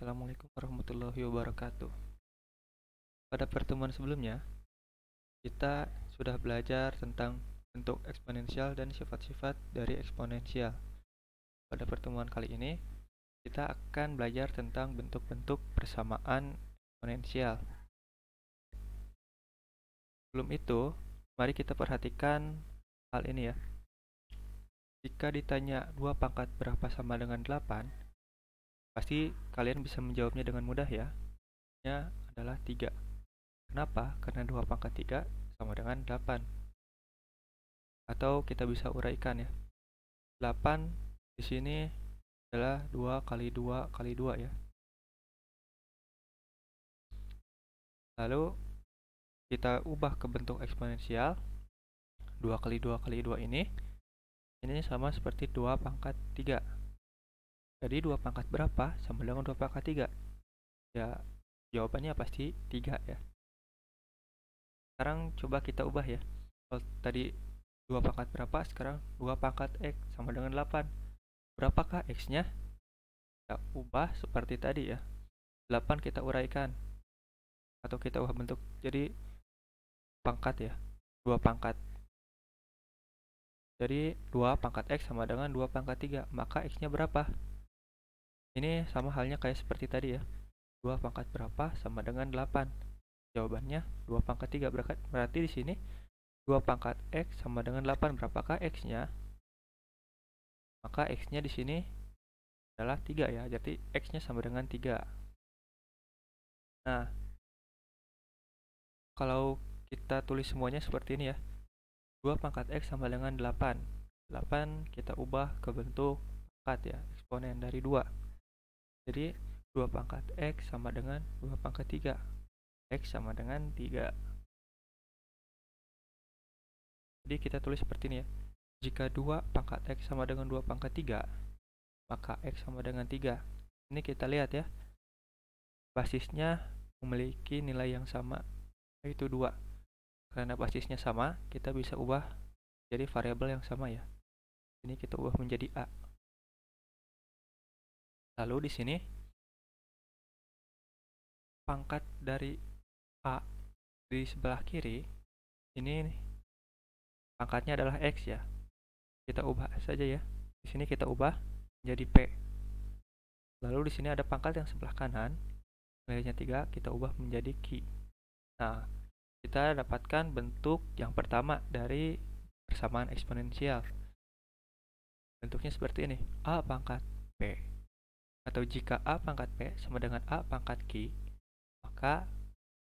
Assalamualaikum warahmatullahi wabarakatuh. Pada pertemuan sebelumnya, kita sudah belajar tentang bentuk eksponensial dan sifat-sifat dari eksponensial. Pada pertemuan kali ini, kita akan belajar tentang bentuk-bentuk persamaan eksponensial. Sebelum itu, mari kita perhatikan hal ini ya. Jika ditanya 2 pangkat berapa sama dengan 8, pasti kalian bisa menjawabnya dengan mudah ya. Nya adalah 3. Kenapa? Karena 2 pangkat 3 sama dengan 8. Atau kita bisa uraikan ya. 8 di sini adalah 2 kali 2 kali 2 ya. Lalu kita ubah ke bentuk eksponensial. 2 kali 2 kali 2 ini sama seperti 2 pangkat 3. Jadi 2 pangkat berapa sama dengan 2 pangkat 3? Ya, jawabannya pasti 3 ya. Sekarang coba kita ubah ya. Kalau tadi 2 pangkat berapa, sekarang 2 pangkat X sama dengan 8. Berapakah X-nya? Kita ubah seperti tadi ya. 8 kita uraikan. Atau kita ubah bentuk jadi pangkat ya. 2 pangkat. Jadi 2 pangkat X sama dengan 2 pangkat 3. Maka X-nya berapa? Ini sama halnya kayak seperti tadi ya. 2 pangkat berapa sama dengan 8. Jawabannya 2 pangkat 3. Berarti di sini 2 pangkat X sama dengan 8. Berapakah X-nya? Maka X-nya di sini adalah 3 ya. Jadi X-nya sama dengan 3. Nah, kalau kita tulis semuanya seperti ini ya. 2 pangkat X sama dengan 8. 8 kita ubah ke bentuk pangkat ya, eksponen dari 2. Jadi 2 pangkat X sama dengan 2 pangkat 3. X sama dengan 3. Jadi kita tulis seperti ini ya. Jika 2 pangkat X sama dengan 2 pangkat 3, maka X sama dengan 3. Ini kita lihat ya. Basisnya memiliki nilai yang sama, yaitu 2. Karena basisnya sama, kita bisa ubah jadi variabel yang sama ya. Ini kita ubah menjadi A. Lalu di sini pangkat dari A di sebelah kiri ini pangkatnya adalah X ya. Kita ubah saja ya. Di sini kita ubah menjadi P. Lalu di sini ada pangkat yang sebelah kanan, nilainya 3, kita ubah menjadi Q. Nah, kita dapatkan bentuk yang pertama dari persamaan eksponensial. Bentuknya seperti ini, A pangkat P. Atau jika A pangkat P sama dengan A pangkat Q, maka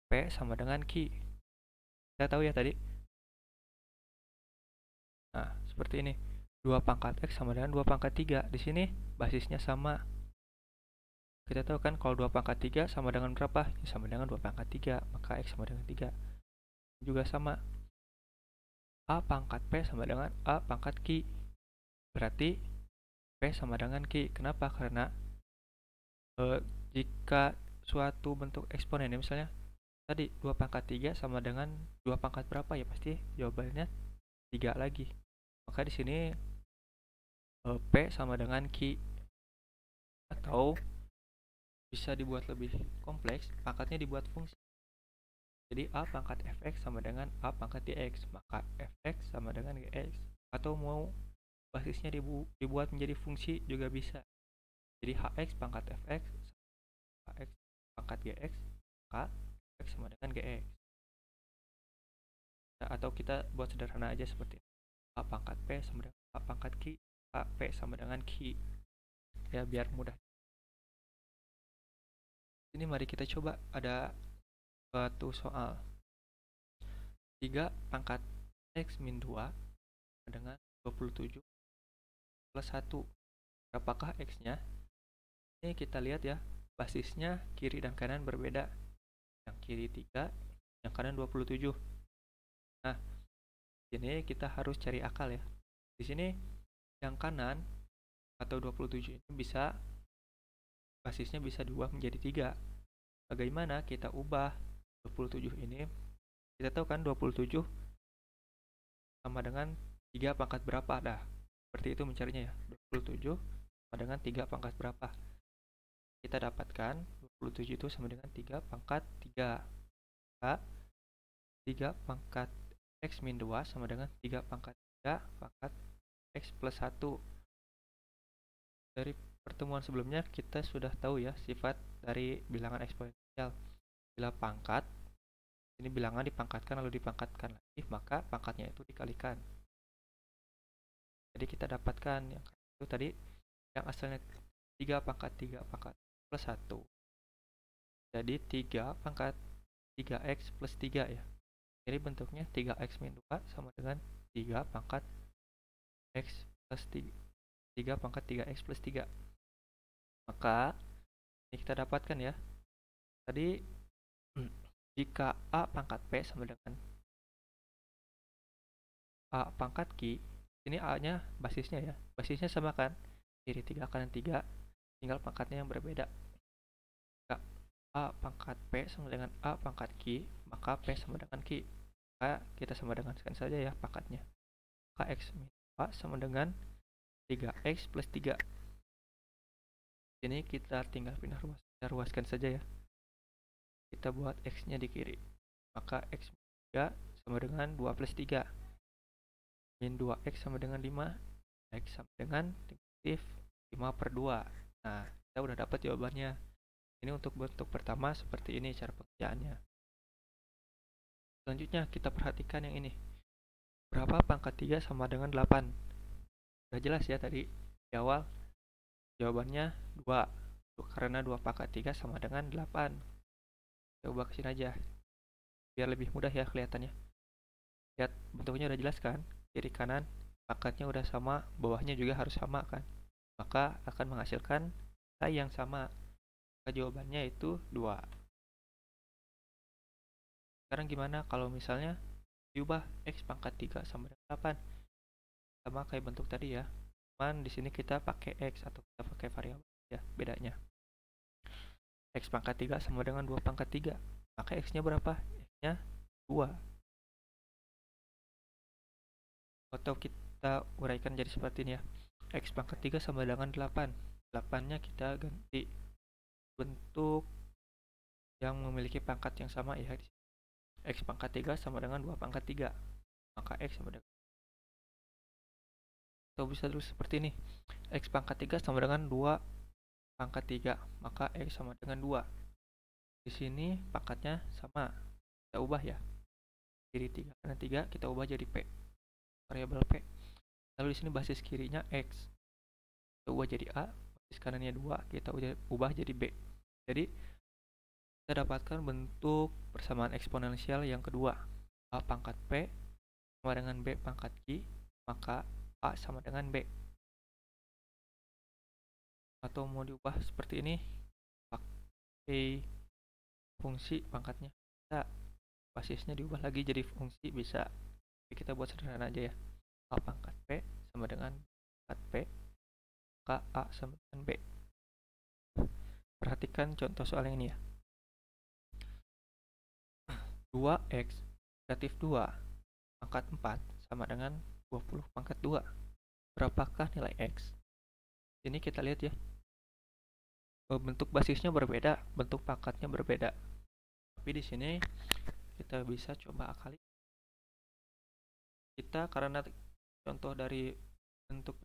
P sama dengan Q. Kita tahu ya tadi. Nah, seperti ini. 2 pangkat X sama dengan 2 pangkat 3. Di sini basisnya sama. Kita tahu kan kalau 2 pangkat 3 sama dengan berapa? Ya, sama dengan 2 pangkat 3. Maka X sama dengan 3. Juga sama. A pangkat P sama dengan A pangkat Q. Berarti P sama dengan Q. Kenapa? Karena jika suatu bentuk eksponen misalnya tadi 2 pangkat 3 sama dengan 2 pangkat berapa ya pasti jawabannya 3 lagi. Maka di sini P sama dengan Q. Atau bisa dibuat lebih kompleks, pangkatnya dibuat fungsi. Jadi A pangkat fx sama dengan A pangkat dx, maka fx sama dengan gx. Atau mau basisnya dibuat menjadi fungsi juga bisa. Jadi hx pangkat fx, hx pangkat gx, maka fx sama dengan gx. Nah, atau kita buat sederhana aja seperti ini. A pangkat p sama dengan A pangkat q, A p sama dengan q. Ya biar mudah. Ini mari kita coba ada suatu soal. 3 pangkat X min 2 dengan 27 plus 1. Berapakah X-nya? Ini kita lihat ya, basisnya kiri dan kanan berbeda. Yang kiri 3, yang kanan 27. Nah, ini kita harus cari akal ya. Di sini yang kanan atau 27 ini basisnya bisa diubah menjadi 3. Bagaimana kita ubah 27 ini? Kita tahu kan 27 sama dengan 3 pangkat berapa? Dah, seperti itu mencarinya ya. 27 sama dengan 3 pangkat berapa? kita dapatkan 27 itu sama dengan 3 pangkat 3. Maka 3 pangkat X min 2 sama dengan 3 pangkat 3 pangkat X plus 1. Dari pertemuan sebelumnya kita sudah tahu ya sifat dari bilangan eksponensial. Bila pangkat, ini bilangan dipangkatkan lalu dipangkatkan lagi, maka pangkatnya itu dikalikan. Jadi kita dapatkan yang itu tadi, yang asalnya 3 pangkat 3 pangkat plus 1. Jadi 3 pangkat 3x plus 3 ya. Jadi bentuknya 3x min 2 sama dengan 3 pangkat x plus 3. 3 pangkat 3x plus 3. Maka ini kita dapatkan ya. Tadi jika A pangkat P sama dengan A pangkat Q, ini A-nya basisnya ya. Basisnya sama kan? Kiri 3 kanan 3, tinggal pangkatnya yang berbeda. Jika A pangkat P sama dengan A pangkat Q, maka P sama dengan Q. Maka kita sama dengankan saja ya pangkatnya. Maka X min 2 sama dengan 3x plus 3. Ini kita tinggal pindah ruaskan saja ya. Kita buat x-nya di kiri. Maka x min 3 sama dengan 2 plus 3. Min 2x sama dengan 5. X sama dengan negatif 5 per 2. Nah, kita udah dapat jawabannya. Ini untuk bentuk pertama seperti ini cara pengerjaannya. Selanjutnya kita perhatikan yang ini. Berapa pangkat 3 sama dengan 8? Udah jelas ya tadi di awal. Jawabannya 2. Karena 2 pangkat 3 sama dengan 8. Kita ubah ke sini aja. Biar lebih mudah ya kelihatannya. Lihat bentuknya udah jelas kan? Kiri kanan pangkatnya udah sama, bawahnya juga harus sama kan? Maka akan menghasilkan nilai yang sama. Maka jawabannya itu 2. Sekarang gimana kalau misalnya diubah x pangkat 3 sama dengan 8? Sama kayak bentuk tadi ya. Cuman di sini kita pakai x atau kita pakai variabel ya, bedanya. X pangkat 3 sama dengan 2 pangkat 3. Maka x-nya berapa? X-nya 2. Atau kita uraikan jadi seperti ini ya. X pangkat 3 sama dengan 8. 8-nya kita ganti bentuk yang memiliki pangkat yang sama ya. X pangkat 3 sama dengan 2 pangkat 3. Maka X sama dengan, atau bisa terus seperti ini. X pangkat 3 sama dengan 2 pangkat 3. Maka X sama dengan 2. Di sini pangkatnya sama. Kita ubah ya. Kiri 3 kanan 3 kita ubah jadi P. Variabel P. Lalu di sini basis kirinya X. Kita ubah jadi A. Basis kanannya 2. Kita ubah jadi B. Jadi kita dapatkan bentuk persamaan eksponensial yang kedua. A pangkat P sama dengan B pangkat Q, maka A sama dengan B. Atau mau diubah seperti ini, pakai fungsi pangkatnya. Bisa. Basisnya diubah lagi jadi fungsi bisa. Jadi kita buat sederhana aja ya. A pangkat P sama dengan pangkat P, maka A sama dengan B. Perhatikan contoh soal yang ini ya. 2x negatif 2 pangkat 4 sama dengan 20 pangkat 2. Berapakah nilai x? Ini kita lihat ya. Bentuk basisnya berbeda, bentuk pangkatnya berbeda. Tapi di sini kita bisa coba akali. Kita karena contoh dari bentuk,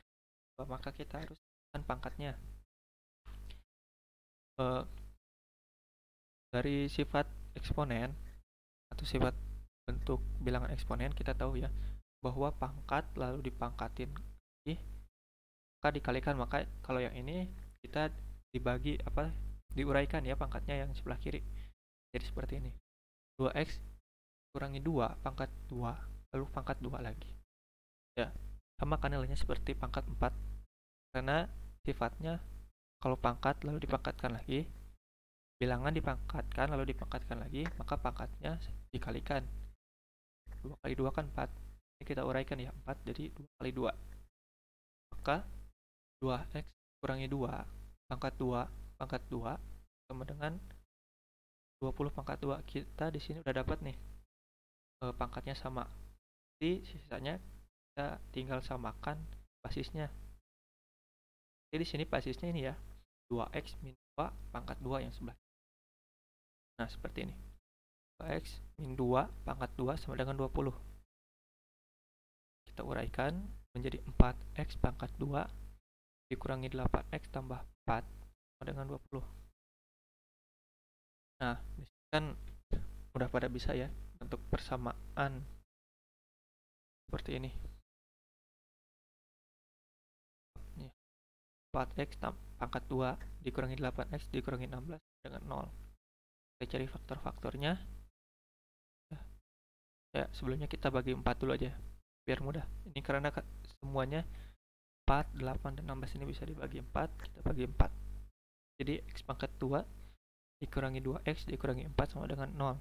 maka kita harus kan pangkatnya. Dari sifat eksponen atau sifat bentuk bilangan eksponen kita tahu ya bahwa pangkat lalu dipangkatin maka dikalikan. Maka kalau yang ini kita dibagi diuraikan ya pangkatnya yang sebelah kiri. Jadi seperti ini. 2x kurangi 2 pangkat 2 lalu pangkat 2 lagi. Ya, sama kan nilainya seperti pangkat 4. Karena sifatnya kalau pangkat lalu dipangkatkan lagi, bilangan dipangkatkan lalu dipangkatkan lagi, maka pangkatnya dikalikan. 2 kali 2 kan 4. Ini kita uraikan ya, 4 jadi 2 kali 2. Maka 2x kurangi 2 pangkat 2 sama dengan 20 pangkat 2. Kita di sini udah dapat nih pangkatnya sama. Jadi sisanya kita tinggal samakan basisnya. Jadi di sini basisnya ini ya. 2x min 2 pangkat 2 yang sebelah. Nah, seperti ini. 2x min 2 pangkat 2 sama dengan 20. Kita uraikan menjadi 4x pangkat 2 dikurangi 8x tambah 4 sama dengan 20. Nah, di sini kan udah pada bisa ya bentuk persamaan seperti ini. 4x pangkat 2 dikurangi 8x dikurangi 16 dengan 0. Kita cari faktor-faktornya. Ya, sebelumnya kita bagi 4 dulu aja biar mudah. Ini karena semuanya 4, 8, dan 16 ini bisa dibagi 4, kita bagi 4. Jadi x pangkat 2 dikurangi 2x dikurangi 4 sama dengan 0.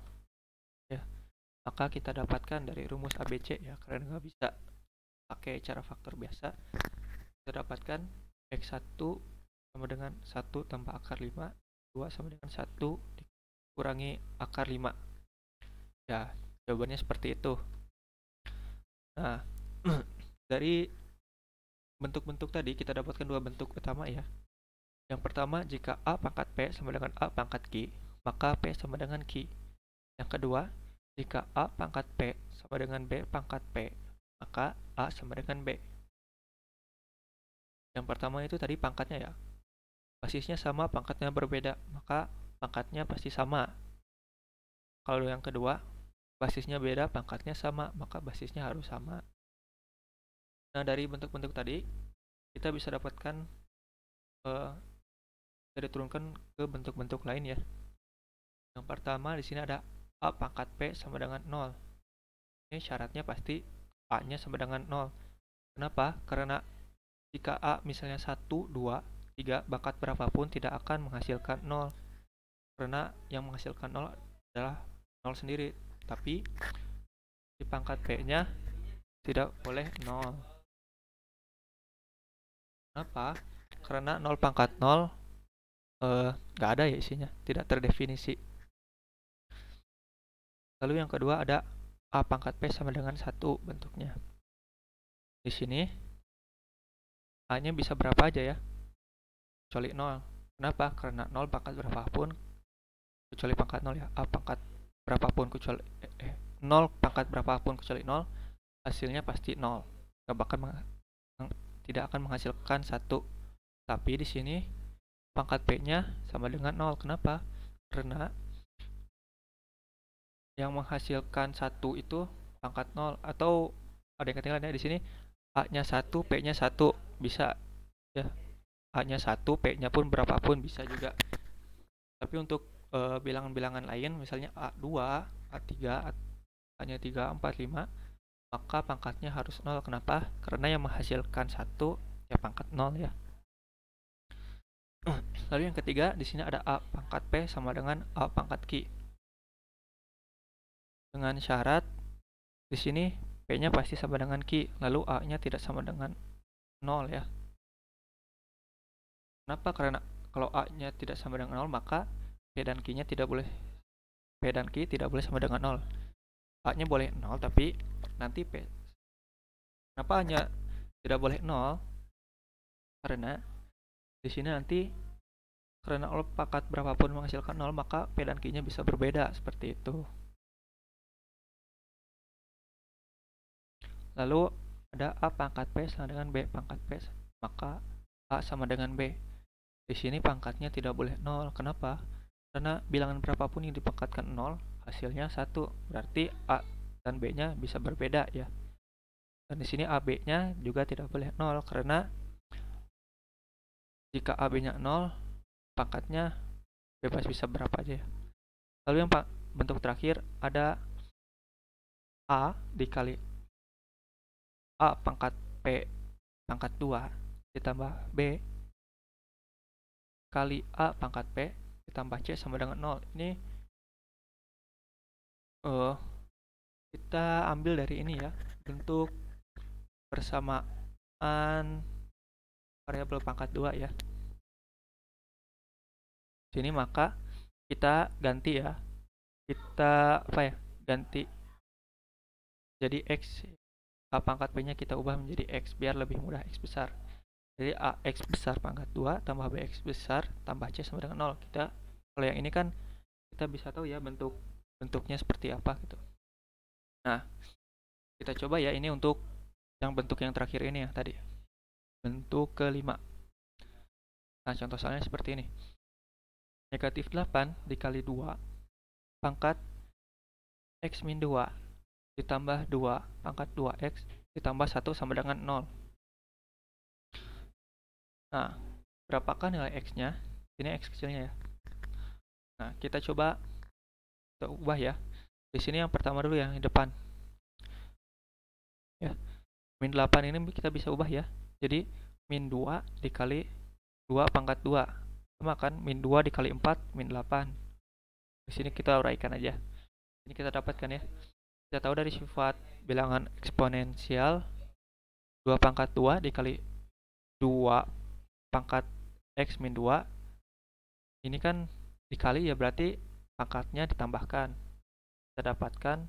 Ya, maka kita dapatkan dari rumus ABC ya, karena nggak bisa pakai cara faktor biasa. Kita dapatkan x1 sama dengan 1 tambah akar 5, 2 sama dengan 1 dikurangi akar 5. Ya, jawabannya seperti itu. Nah, dari bentuk-bentuk tadi kita dapatkan dua bentuk utama ya. Yang pertama, jika A pangkat P sama dengan A pangkat Q, maka P sama dengan Q. Yang kedua, jika A pangkat P sama dengan B pangkat P, maka A sama dengan B. Yang pertama itu tadi pangkatnya ya. Basisnya sama, pangkatnya berbeda, maka pangkatnya pasti sama. Kalau yang kedua, basisnya beda, pangkatnya sama, maka basisnya harus sama. Nah, dari bentuk-bentuk tadi, kita bisa dapatkan bisa diturunkan ke bentuk-bentuk lain ya. Yang pertama di sini ada A pangkat P sama dengan 0. Ini syaratnya pasti A-nya sama dengan 0. Kenapa? Karena jika A misalnya 1, 2, 3, bakat berapapun tidak akan menghasilkan 0. Karena yang menghasilkan 0 adalah 0 sendiri. Tapi di pangkat P-nya tidak boleh 0. Kenapa? Karena 0 pangkat 0 nggak ada ya isinya, tidak terdefinisi. Lalu yang kedua ada A pangkat P sama dengan 1 bentuknya. Di sini A-nya bisa berapa aja ya, kecuali 0. Kenapa? Karena 0 pangkat berapapun kecuali pangkat 0 ya. A pangkat berapapun kecuali 0 pangkat berapapun kecuali 0, hasilnya pasti 0. Tidak akan menghasilkan 1. Tapi di sini pangkat P-nya sama dengan 0. Kenapa? Karena yang menghasilkan 1 itu pangkat 0, atau ada yang ketinggalan ya di sini. A-nya 1, P-nya 1 bisa ya. A-nya 1, P-nya pun berapapun bisa juga. Tapi untuk bilangan-bilangan lain misalnya A2, A3, A-nya 3, 4, 5, maka pangkatnya harus 0. Kenapa? Karena yang menghasilkan 1 ya pangkat 0 ya. Lalu yang ketiga, di sini ada A pangkat P sama dengan A pangkat Q. Dengan syarat di sini P-nya pasti sama dengan Q, lalu A-nya tidak sama dengan 0 ya. Kenapa? Karena kalau A-nya tidak sama dengan 0, maka P dan Q-nya tidak boleh sama dengan 0. A-nya boleh 0, tapi nanti P. Kenapa A-nya tidak boleh 0? Karena di sini nanti karena 0 pangkat berapapun menghasilkan 0, maka P dan Q-nya bisa berbeda seperti itu. Lalu ada A pangkat P sama dengan B pangkat P, maka A sama dengan B. Di sini pangkatnya tidak boleh 0. Kenapa? Karena bilangan berapapun yang dipangkatkan 0, hasilnya 1. Berarti A dan B-nya bisa berbeda ya. Dan di sini AB-nya juga tidak boleh 0, karena jika AB-nya 0, pangkatnya bebas bisa berapa aja ya. Lalu yang bentuk terakhir ada A dikali A pangkat P pangkat 2 ditambah B kali A pangkat P ditambah C sama dengan 0. Ini kita ambil dari ini ya, bentuk persamaan variabel pangkat 2 ya. Sini maka kita ganti ya. Kita ganti jadi X. A pangkat P-nya kita ubah menjadi X biar lebih mudah, X besar. Jadi AX besar pangkat 2 tambah BX besar tambah C sama dengan 0. Kalau yang ini kan kita bisa tahu ya bentuknya seperti apa gitu. Nah, kita coba ya ini untuk yang bentuk yang terakhir ini ya tadi. Bentuk kelima. Nah, contoh soalnya seperti ini. Negatif 8 dikali 2 pangkat X min 2 ditambah 2 pangkat 2X ditambah 1 sama dengan 0. Nah, berapakah nilai X-nya? Ini X kecilnya ya. Nah, kita coba kita ubah ya. Di sini yang pertama dulu yang di depan. Ya. Min 8 ini kita bisa ubah ya. Jadi, min 2 dikali 2 pangkat 2. Sama kan? Min 2 dikali 4, min 8. Di sini kita uraikan aja. Ini kita dapatkan ya. Kita tahu dari sifat bilangan eksponensial 2 pangkat 2 dikali 2 pangkat X min 2. Ini kan dikali ya berarti pangkatnya ditambahkan. Kita dapatkan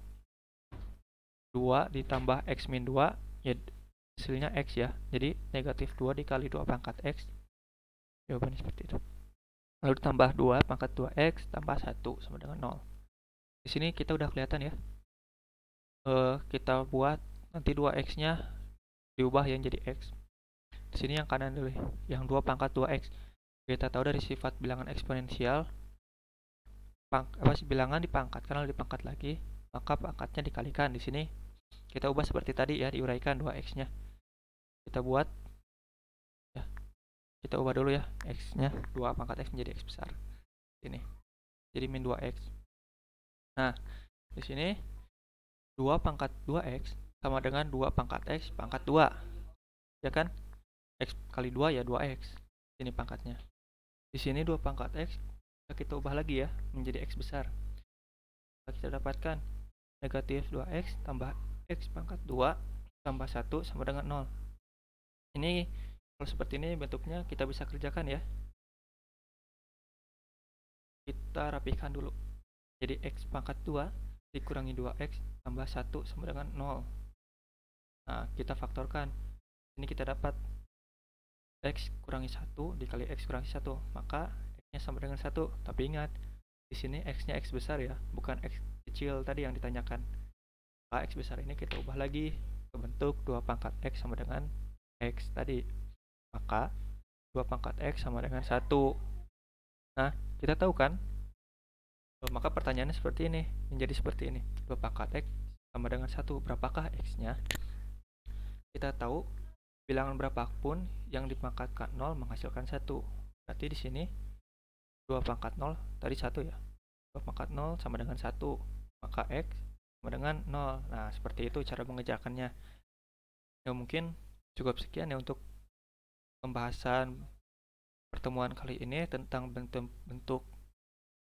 2 ditambah X min 2 ya hasilnya X ya. Jadi negatif 2 dikali 2 pangkat X. Jawabannya seperti itu. Lalu ditambah 2 pangkat 2X tambah 1 sama dengan 0. Di sini kita udah kelihatan ya. Kita buat nanti 2X-nya diubah yang jadi X. Di sini yang kanan dulu, yang 2 pangkat 2X. Kita tahu dari sifat bilangan eksponensial bilangan dipangkat, karena dipangkat lagi, maka pangkatnya dikalikan. Di sini kita ubah seperti tadi ya, diuraikan 2X-nya. Kita buat ya. Kita ubah dulu ya X-nya, 2 pangkat X menjadi X besar. Ini. Jadi min 2X. Nah, di sini 2 pangkat 2X sama dengan 2 pangkat X pangkat 2. Ya kan? X kali 2 ya 2X. Ini pangkatnya. Di sini 2 pangkat X kita ubah lagi ya menjadi X besar. Kita dapatkan negatif 2X tambah X pangkat 2 tambah 1 sama dengan 0. Ini kalau seperti ini bentuknya kita bisa kerjakan ya. Kita rapikan dulu. Jadi X pangkat 2 dikurangi 2X tambah 1 sama dengan 0. Nah, kita faktorkan. Ini kita dapat X kurangi 1 dikali X kurangi 1. Maka X-nya sama dengan 1. Tapi ingat, di sini X-nya X besar ya, bukan X kecil tadi yang ditanyakan. Maka X besar ini kita ubah lagi ke bentuk 2 pangkat X sama dengan X tadi. Maka 2 pangkat X sama dengan 1. Nah, kita tahu kan? Maka pertanyaannya seperti ini, menjadi seperti ini. 2 pangkat X sama dengan 1. Berapakah X-nya? Kita tahu bilangan berapapun yang dipangkatkan 0 menghasilkan 1. Berarti di sini 2 pangkat 0 tadi 1 ya. 2 pangkat 0 sama dengan 1. Maka X sama dengan 0. Nah, seperti itu cara mengerjakannya. Ya, mungkin cukup sekian ya untuk pembahasan pertemuan kali ini tentang bentuk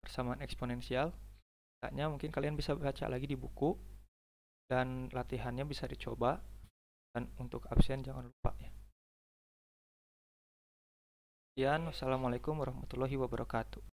persamaan eksponensial. Kayaknya mungkin kalian bisa baca lagi di buku dan latihannya bisa dicoba. Dan untuk absen jangan lupa ya. Sekian, wassalamualaikum warahmatullahi wabarakatuh.